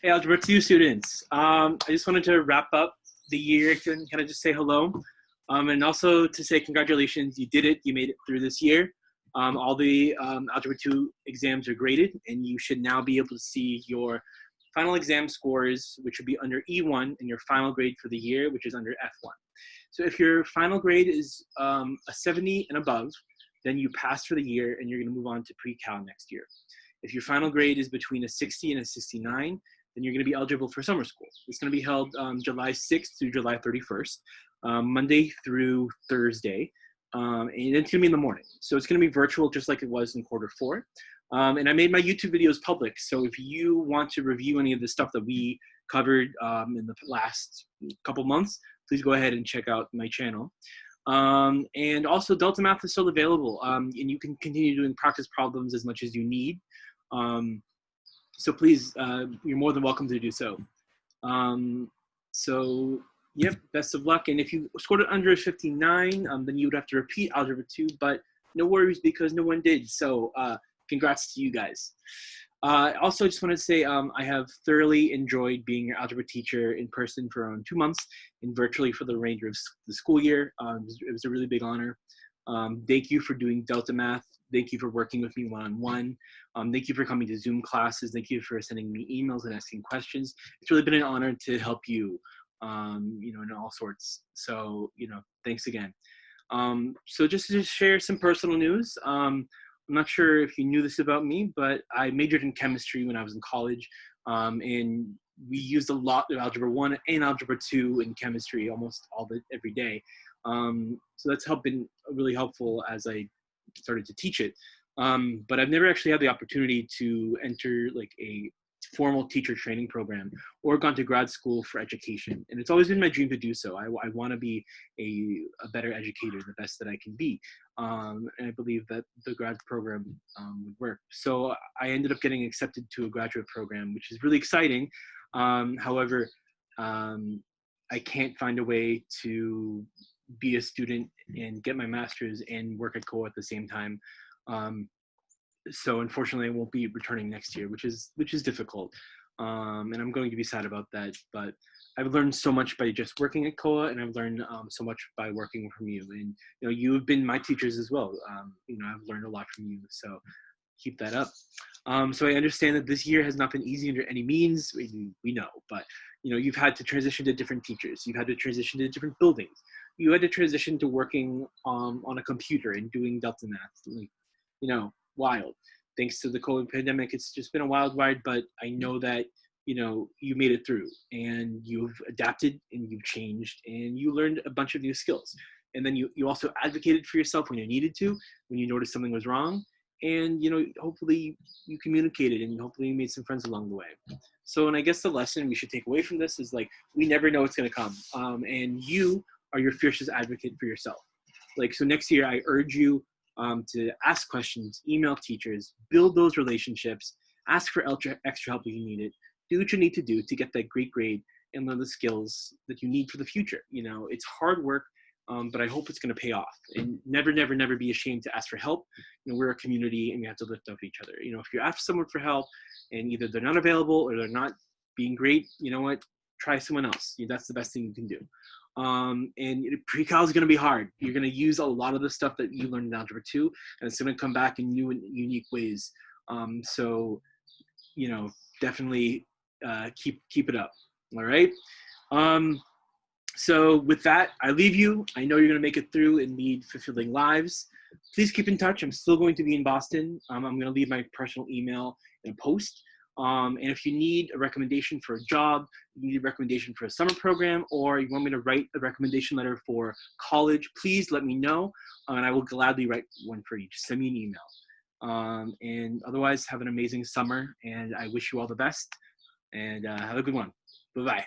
Hey, Algebra 2 students. I just wanted to wrap up the year and kind of just say hello. And also to say congratulations, you did it. You made it through this year. All the Algebra 2 exams are graded, and you should now be able to see your final exam scores, which would be under E1, and your final grade for the year, which is under F1. So if your final grade is a 70 and above, then you pass for the year, and you're going to move on to pre-cal next year. If your final grade is between a 60 and a 69, then you're going to be eligible for summer school. It's going to be held July 6th through July 31st, Monday through Thursday, and it's going to be in the morning. So it's going to be virtual just like it was in quarter four. And I made my YouTube videos public, so if you want to review any of the stuff that we covered in the last couple months, please go ahead and check out my channel. And also Delta Math is still available, and you can continue doing practice problems as much as you need. So please, you're more than welcome to do so. So, yep, best of luck. And if you scored it under 59, then you would have to repeat Algebra 2, but no worries because no one did. So congrats to you guys. Also, I just want to say I have thoroughly enjoyed being your algebra teacher in person for around 2 months and virtually for the remainder of the school year. It was a really big honor. Thank you for doing Delta Math. Thank you for working with me one-on-one. Thank you for coming to Zoom classes. Thank you for sending me emails and asking questions. It's really been an honor to help you, in all sorts. So, thanks again. So just to share some personal news, I'm not sure if you knew this about me, but I majored in chemistry when I was in college, and we used a lot of Algebra 1 and Algebra 2 in chemistry almost every day. So that's been really helpful as I started to teach it. But I've never actually had the opportunity to enter like a formal teacher training program or gone to grad school for education. And it's always been my dream to do so. I want to be a better educator, the best that I can be. And I believe that the grad program would work. So I ended up getting accepted to a graduate program, which is really exciting. However, I can't find a way to be a student and get my master's and work at COA at the same time. So unfortunately, I won't be returning next year, which is difficult. And I'm going to be sad about that. But I've learned so much by just working at COA, and I've learned so much by working from you. And you have been my teachers as well. I've learned a lot from you. So keep that up. So I understand that this year has not been easy under any means. We know, but you've had to transition to different teachers. You've had to transition to different buildings. You had to transition to working on a computer and doing Delta Math. Wild. Thanks to the COVID pandemic, it's just been a wild ride, but I know that, you made it through and you've adapted and you've changed and you learned a bunch of new skills. And then you also advocated for yourself when you needed to, when you noticed something was wrong. And, hopefully you communicated and hopefully you made some friends along the way. So, and I guess the lesson we should take away from this is we never know what's going to come. And you are your fiercest advocate for yourself. So next year, I urge you to ask questions, email teachers, build those relationships, ask for extra help if you need it, do what you need to do to get that great grade and learn the skills that you need for the future. It's hard work, but I hope it's going to pay off. And never, never, never be ashamed to ask for help. We're a community and we have to lift up each other. If you ask someone for help and either they're not available or they're not being great, try someone else. That's the best thing you can do. And pre-cal is going to be hard. You're going to use a lot of the stuff that you learned in Algebra 2, and it's going to come back in new and unique ways. So, definitely keep it up. All right. So with that, I leave you. I know you're going to make it through and lead fulfilling lives. Please keep in touch. I'm still going to be in Boston. I'm going to leave my personal email in a post. And if you need a recommendation for a job, you need a recommendation for a summer program, or you want me to write a recommendation letter for college, please let me know, and I will gladly write one for you. Just send me an email. And otherwise, have an amazing summer, and I wish you all the best, and have a good one. Bye-bye.